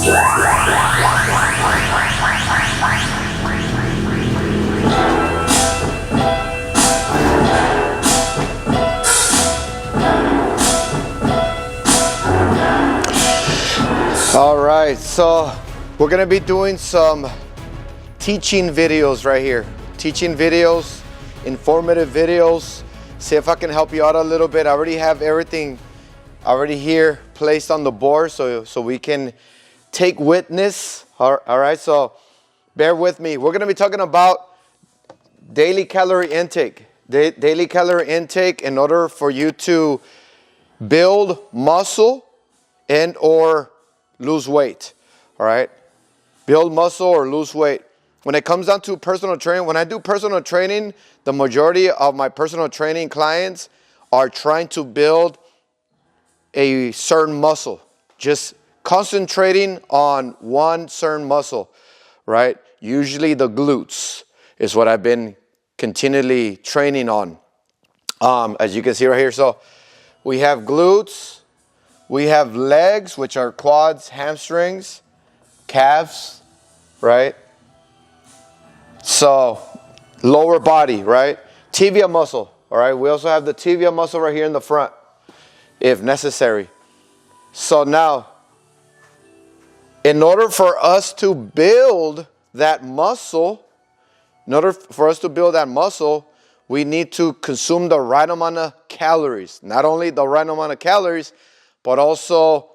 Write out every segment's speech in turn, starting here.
All right, so we're gonna be doing some teaching videos right here. Teaching videos, informative videos. See if I can help you out a little bit. I already have everything already here placed on the board so we can take witness. All right, so bear with me. We're gonna be talking about daily calorie intake. Daily calorie intake in order for you to build muscle and or lose weight. All right, build muscle or lose weight. When it comes down to personal training, when I do personal training, the majority of my personal training clients are trying to build a certain muscle, just concentrating on one certain muscle, right? Usually the glutes is what I've been continually training on. As you can see right here, so we have glutes, we have legs, which are quads, hamstrings, calves, right? So lower body, right? Tibia muscle, all right? We also have the tibia muscle right here in the front, if necessary. So now, in order for us to build that muscle, we need to consume the right amount of calories. Not only the right amount of calories, but also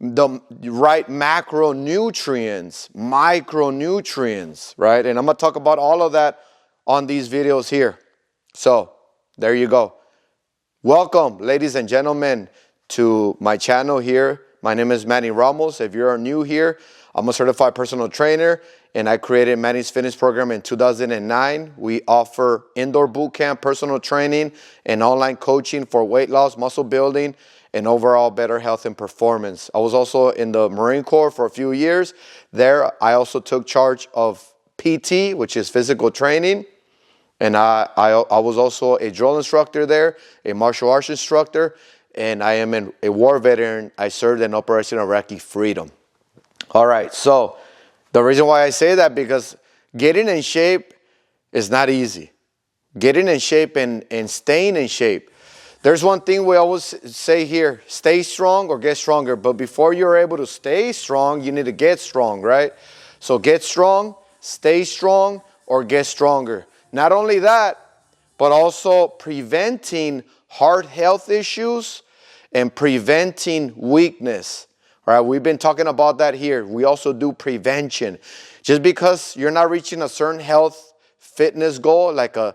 the right macronutrients, micronutrients, right? And I'm going to talk about all of that on these videos here. So there you go. Welcome, ladies and gentlemen, to my channel here. My name is Manny Ramos. If you're new here, I'm a certified personal trainer, and I created Manny's Fitness Program in 2009. We offer indoor boot camp, personal training, and online coaching for weight loss, muscle building, and overall better health and performance. I was also in the Marine Corps for a few years. There, I also took charge of PT, which is physical training. And I was also a drill instructor there, a martial arts instructor, and I am a war veteran. I served in Operation Iraqi Freedom. All right, so the reason why I say that, because getting in shape is not easy. Getting in shape and staying in shape. There's one thing we always say here, stay strong or get stronger. But before you're able to stay strong, you need to get strong, right? So get strong, stay strong, or get stronger. Not only that, but also preventing heart health issues and preventing weakness. All right, we've been talking about that here. We also do prevention. Just because you're not reaching a certain health fitness goal, like a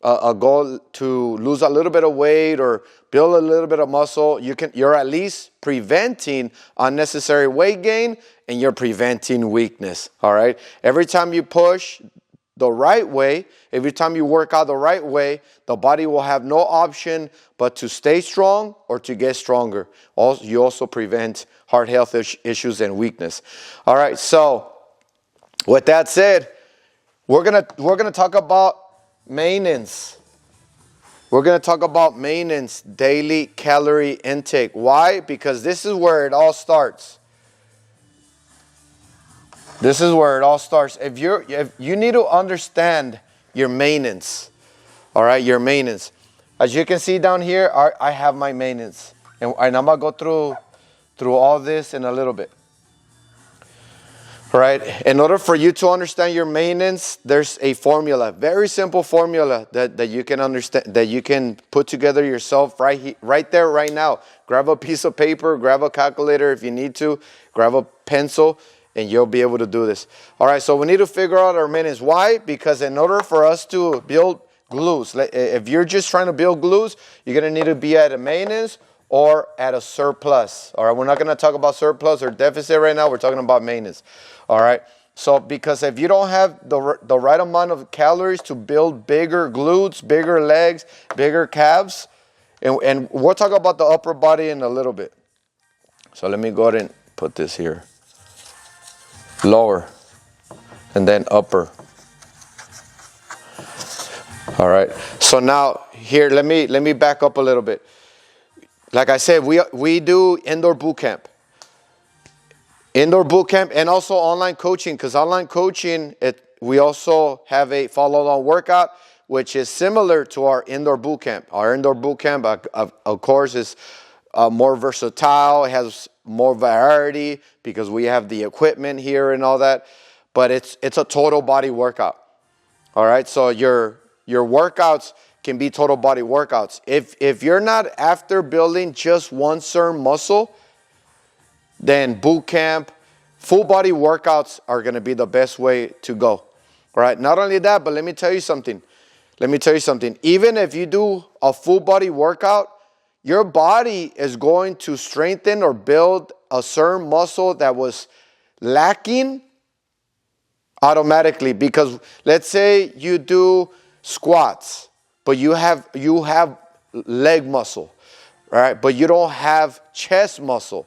goal to lose a little bit of weight or build a little bit of muscle, you're at least preventing unnecessary weight gain, and you're preventing weakness. All right, every time you push the right way, every time you work out the right way, the body will have no option but to stay strong or to get stronger. Also, you also prevent heart health issues and weakness. All right, so with that said, we're gonna talk about maintenance. We're going to talk about maintenance, daily calorie intake. Why? Because this is where it all starts. This is where it all starts. If you need to understand your maintenance, all right, your maintenance. As you can see down here, I have my maintenance, and I'm gonna go through all this in a little bit. All right. In order for you to understand your maintenance, there's a formula, very simple formula that you can understand, that you can put together yourself right there, right now. Grab a piece of paper, grab a calculator if you need to, grab a pencil, and you'll be able to do this. All right. So we need to figure out our maintenance. Why? Because in order for us to build glutes, if you're just trying to build glutes, you're going to need to be at a maintenance or at a surplus. All right. We're not going to talk about surplus or deficit right now. We're talking about maintenance. All right. So because if you don't have the right amount of calories to build bigger glutes, bigger legs, bigger calves, and we'll talk about the upper body in a little bit. So let me go ahead and put this here. Lower and then upper. All right. So now here, let me back up a little bit. Like I said, we do indoor boot camp. Indoor boot camp and also online coaching, because online coaching, we also have a follow-along workout, which is similar to our indoor boot camp. Our indoor boot camp, of course, is more versatile. It has more variety because we have the equipment here and all that. But it's a total body workout. All right, so your workouts can be total body workouts. If you're not after building just one certain muscle, then boot camp, full body workouts are going to be the best way to go. All right, not only that, but let me tell you something. Even if you do a full body workout, your body is going to strengthen or build a certain muscle that was lacking automatically. Because let's say you do squats, but you have leg muscle, right? But you don't have chest muscle.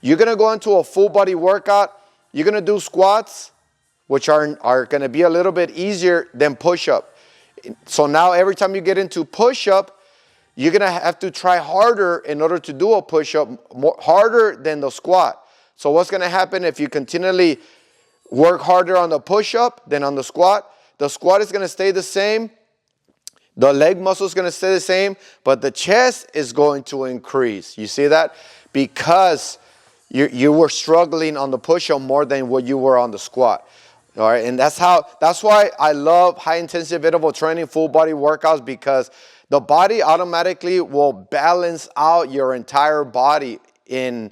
You're going to go into a full body workout. You're going to do squats, which are going to be a little bit easier than push-up. So now every time you get into push-up, you're going to have to try harder in order to do a push-up, harder than the squat. So what's going to happen if you continually work harder on the push-up than on the squat? The squat is going to stay the same. The leg muscle is going to stay the same, but the chest is going to increase. You see that? Because you were struggling on the push-up more than what you were on the squat. All right, and that's why I love high-intensive interval training, full body workouts, because the body automatically will balance out your entire body in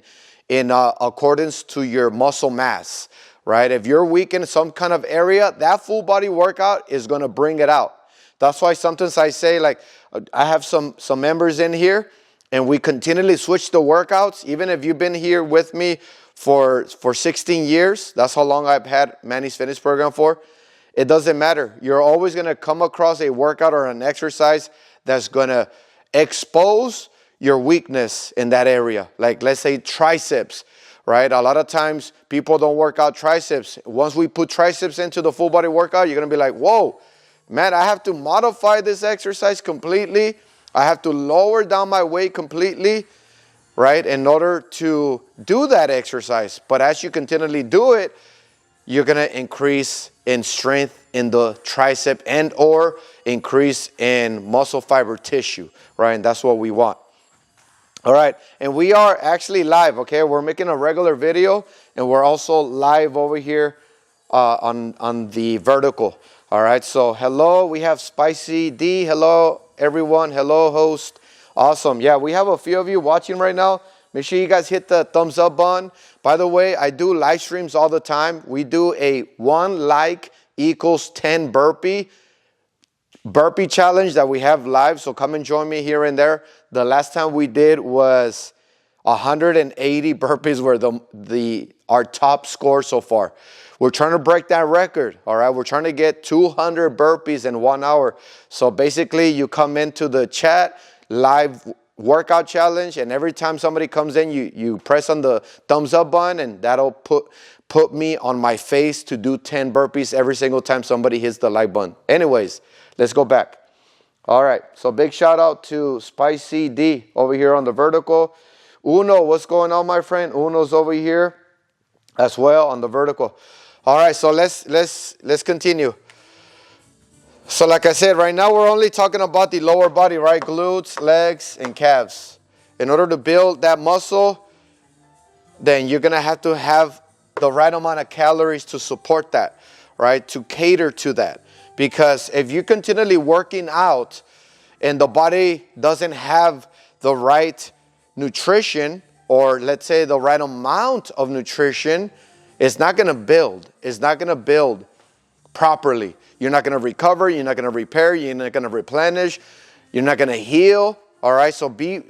accordance to your muscle mass, right? If you're weak in some kind of area, that full body workout is going to bring it out. That's why sometimes I say, like, I have some members in here, and we continually switch the workouts. Even if you've been here with me for 16 years, that's how long I've had Manny's fitness program for. It doesn't matter. You're always going to come across a workout or an exercise that's going to expose your weakness in that area. Like, let's say triceps, right? A lot of times people don't work out triceps. Once we put triceps into the full body workout, you're going to be like, whoa, man, I have to modify this exercise completely. I have to lower down my weight completely, right, in order to do that exercise. But as you continually do it, you're going to increase in strength in the tricep and or increase in muscle fiber tissue, right? And that's what we want. All right, and we are actually live, okay? We're making a regular video, and we're also live over here on the vertical. All right, so hello, we have Spicy D. Hello, everyone. Hello, host. Awesome. Yeah, we have a few of you watching right now. Make sure you guys hit the thumbs up button. By the way, I do live streams all the time. We do a 1 like equals 10 burpee challenge that we have live. So come and join me here and there. The last time we did was 180 burpees were our top score so far. We're trying to break that record, all right? We're trying to get 200 burpees in 1 hour. So basically, you come into the chat, live workout challenge, and every time somebody comes in, you press on the thumbs up button, and that'll put me on my face to do 10 burpees every single time somebody hits the like button. Anyways, let's go back. All right, so big shout out to Spicy D over here on the vertical. Uno, what's going on, my friend? Uno's over here as well on the vertical. All right, so let's continue. So like I said, right now we're only talking about the lower body, right? Glutes, legs, and calves. In order to build that muscle, then you're going to have the right amount of calories to support that, right? To cater to that. Because if you're continually working out and the body doesn't have the right nutrition, or let's say the right amount of nutrition, it's not going to build. It's not going to build properly. You're not going to recover. You're not going to repair. You're not going to replenish. You're not going to heal. All right. So be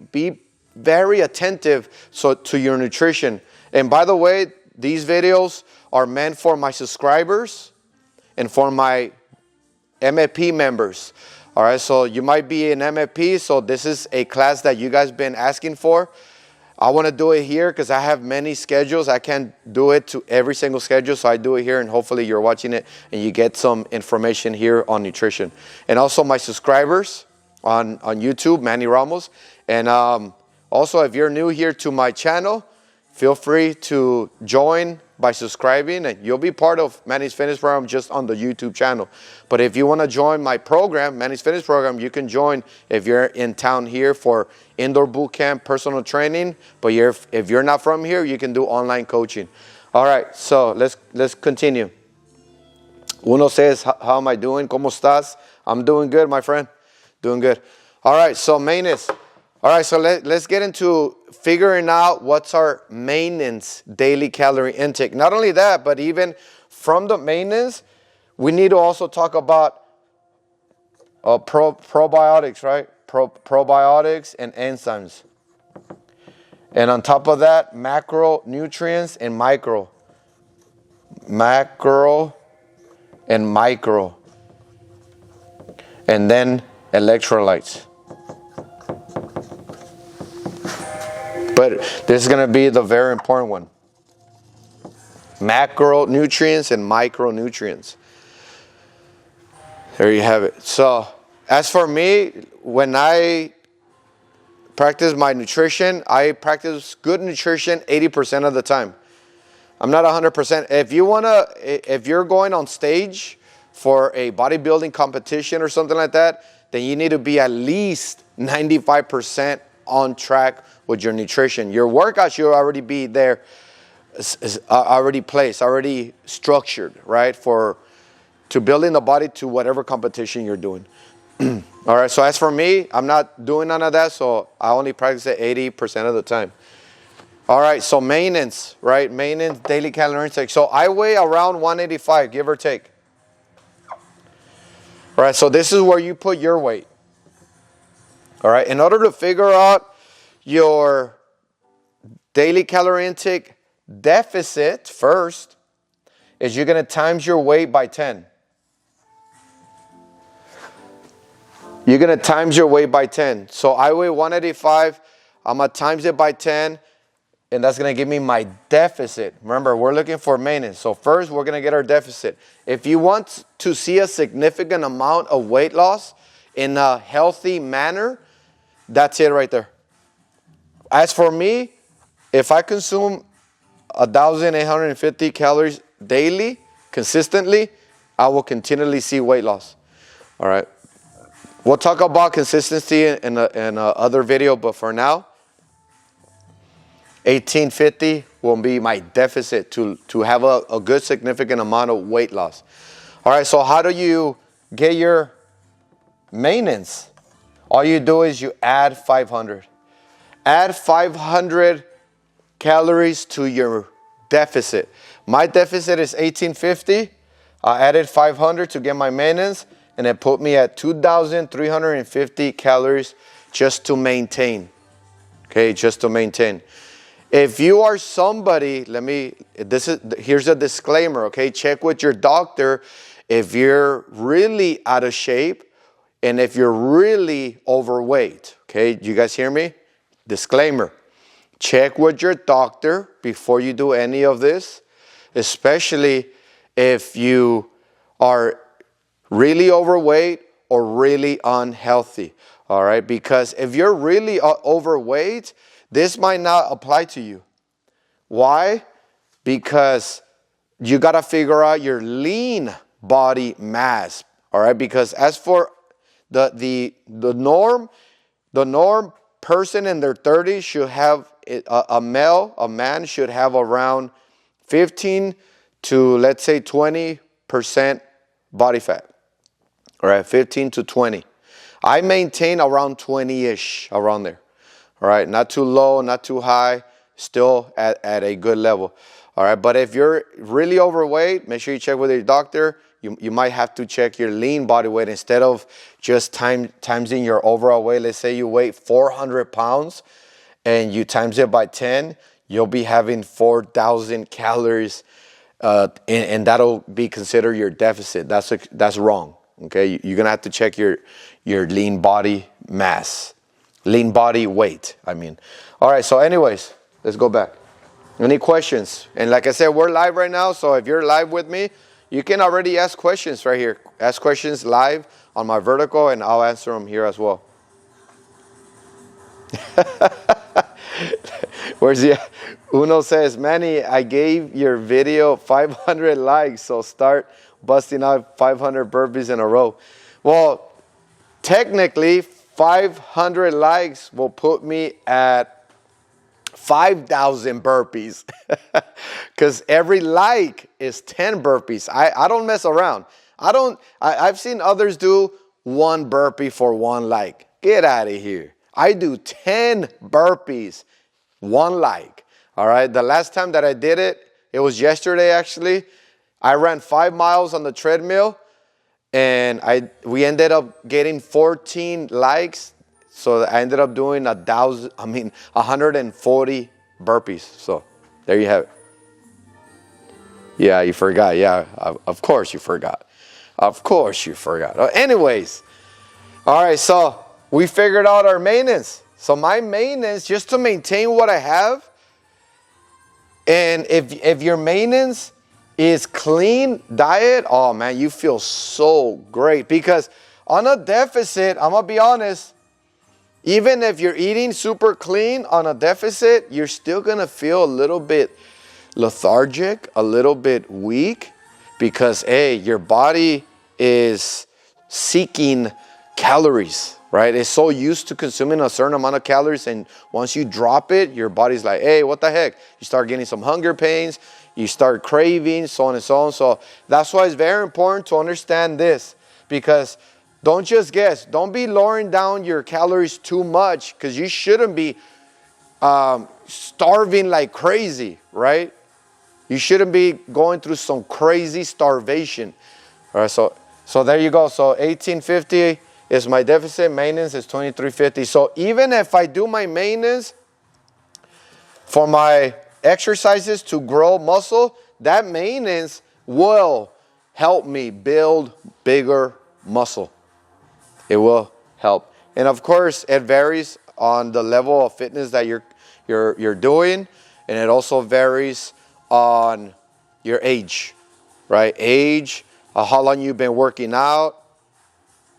very attentive to your nutrition. And by the way, these videos are meant for my subscribers and for my MFP members. All right. So you might be an MFP. So this is a class that you guys been asking for. I want to do it here because I have many schedules. I can't do it to every single schedule, so I do it here, and hopefully you're watching it and you get some information here on nutrition. And also my subscribers on YouTube, Manny Ramos. And also, if you're new here to my channel, feel free to join by subscribing, and you'll be part of Manny's Fitness Program just on the YouTube channel. But if you want to join my program, Manny's Fitness Program, you can join if you're in town here for indoor boot camp, personal training. But if you're not from here, you can do online coaching. All right, so let's continue. Uno says, how am I doing? ¿Cómo estás? I'm doing good, my friend. Doing good. All right, so maintenance. All right, so let's get into figuring out what's our maintenance daily calorie intake. Not only that, but even from the maintenance, we need to also talk about probiotics, right? Probiotics and enzymes. And on top of that, macronutrients and micro. Macro and micro. And then electrolytes. But this is going to be the very important one. Macronutrients and micronutrients. There you have it. So, as for me, when I practice my nutrition, I practice good nutrition 80% of the time. I'm not 100%. If you're going on stage for a bodybuilding competition or something like that, then you need to be at least 95% on track with your nutrition. Your workout should already be there, already placed, already structured, right? To building the body to whatever competition you're doing. All right, so as for me, I'm not doing none of that, so I only practice it 80% of the time. All right, so maintenance, right? Maintenance, daily calorie intake. So I weigh around 185, give or take. All right, so this is where you put your weight. All right, in order to figure out your daily calorie intake deficit first, is you're going to times your weight by 10. You're going to times your weight by 10. So I weigh 185. I'm going to times it by 10. And that's going to give me my deficit. Remember, we're looking for maintenance. So first, we're going to get our deficit. If you want to see a significant amount of weight loss in a healthy manner, that's it right there. As for me, if I consume 1,850 calories daily, consistently, I will continually see weight loss. All right. We'll talk about consistency in another video, but for now, 1,850 will be my deficit to have a good significant amount of weight loss. All right, so how do you get your maintenance? All you do is you add 500. Add 500 calories to your deficit. My deficit is 1,850. I added 500 to get my maintenance, and it put me at 2,350 calories just to maintain. Okay, just to maintain. If you are somebody, here's a disclaimer, okay? Check with your doctor if you're really out of shape and if you're really overweight, okay? You guys hear me? Disclaimer. Check with your doctor before you do any of this, especially if you are really overweight or really unhealthy, all right? Because if you're really overweight, this might not apply to you. Why? Because you got to figure out your lean body mass, all right? Because as for the norm person in their 30s should have, a man should have around 15 to, let's say, 20% body fat, all right? 15 to 20. I maintain around 20-ish, around there. All right, not too low, not too high, still at a good level. All right, but if you're really overweight, make sure you check with your doctor. You might have to check your lean body weight instead of just timesing your overall weight. Let's say you weigh 400 pounds and you times it by 10, you'll be having 4,000 calories, and that'll be considered your deficit. That's wrong. Okay, you're gonna have to check your lean body mass. Lean body weight, I mean. All right, so anyways, let's go back. Any questions? And like I said, we're live right now, so if you're live with me, you can already ask questions right here. Ask questions live on my vertical, and I'll answer them here as well. Where's the Uno says, Manny, I gave your video 500 likes, so start busting out 500 burpees in a row. Well, technically, 500 likes will put me at 5,000 burpees. Because every like is 10 burpees. I don't mess around. I've seen others do 1 burpee for 1 like. Get out of here. I do 10 burpees, 1 like. All right. The last time that I did it, it was yesterday actually. I ran 5 miles on the treadmill, and we ended up getting 14 likes. So I ended up doing 140 burpees. So there you have it. Yeah, you forgot. Yeah, of course you forgot. Of course you forgot. Anyways, all right, so we figured out our maintenance. So my maintenance, just to maintain what I have, and if your maintenance is clean diet, oh man, you feel so great. Because on a deficit, I'm gonna be honest, even if you're eating super clean on a deficit, you're still gonna feel a little bit lethargic, a little bit weak, because hey, your body is seeking calories, right? It's so used to consuming a certain amount of calories, and once you drop it, your body's like, hey, what the heck? You start getting some hunger pains, you start craving, so on and so on. So that's why it's very important to understand this, because don't just guess. Don't be lowering down your calories too much, because you shouldn't be starving like crazy, right? You shouldn't be going through some crazy starvation. All right, so there you go. So 1850 is my deficit. Maintenance is 2350. So even if I do my maintenance for my exercises to grow muscle, that maintenance will help me build bigger muscle. It will help. And of course, it varies on the level of fitness that you're doing, and it also varies on your age, right? Age, how long you've been working out,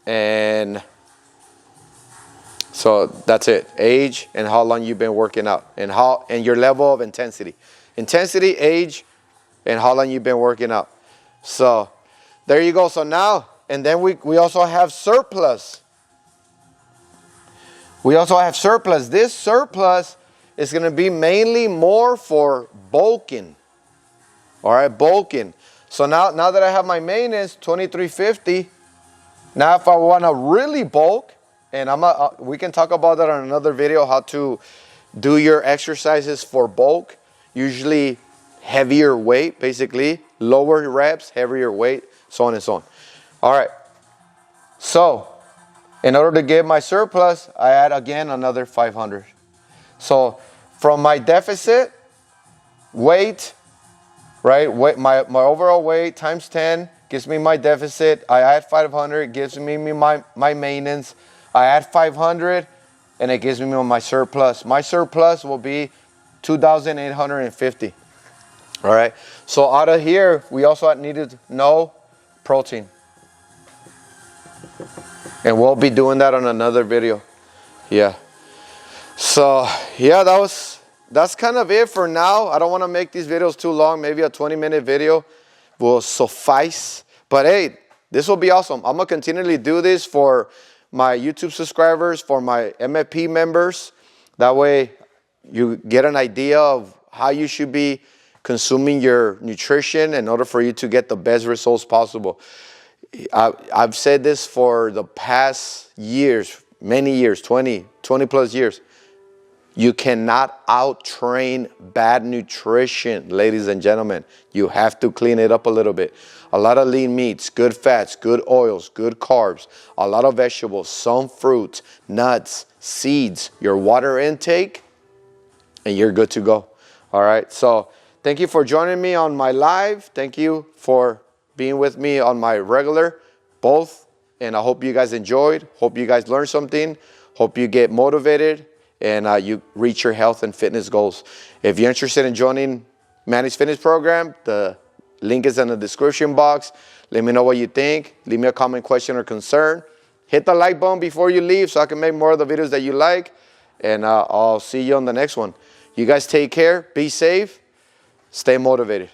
and so that's it. Age and how long you've been working out, and your level of intensity, age, and how long you've been working out. So there you go. So now, and then we also have surplus. We also have surplus. This surplus is going to be mainly more for bulking. All right, bulking. So now that I have my maintenance, 2350, now if I want to really bulk, and we can talk about that on another video, how to do your exercises for bulk. Usually heavier weight, basically. Lower reps, heavier weight, so on and so on. All right. So in order to get my surplus, I add again another 500. So from my deficit, weight, right? My overall weight times 10 gives me my deficit. I add 500, gives me my maintenance. I add 500, and it gives me my surplus. My surplus will be 2,850. All right. So out of here, we also needed no protein. And we'll be doing that on another video. Yeah. So yeah, that's kind of it for now. I don't want to make these videos too long. Maybe a 20-minute video will suffice. But hey, this will be awesome. I'm going to continually do this for my YouTube subscribers, for my MFP members. That way you get an idea of how you should be consuming your nutrition in order for you to get the best results possible. I've said this for the past years, many years, 20 plus years. You cannot out-train bad nutrition, ladies and gentlemen. You have to clean it up a little bit. A lot of lean meats, good fats, good oils, good carbs, a lot of vegetables, some fruits, nuts, seeds, your water intake, and you're good to go. All right, so thank you for joining me on my live. Thank you for being with me on my regular, both. And I hope you guys enjoyed. Hope you guys learned something. Hope you get motivated and you reach your health and fitness goals. If you're interested in joining Manny's Fitness Program, the link is in the description box. Let me know what you think. Leave me a comment, question, or concern. Hit the like button before you leave so I can make more of the videos that you like. And I'll see you on the next one. You guys take care, be safe, stay motivated.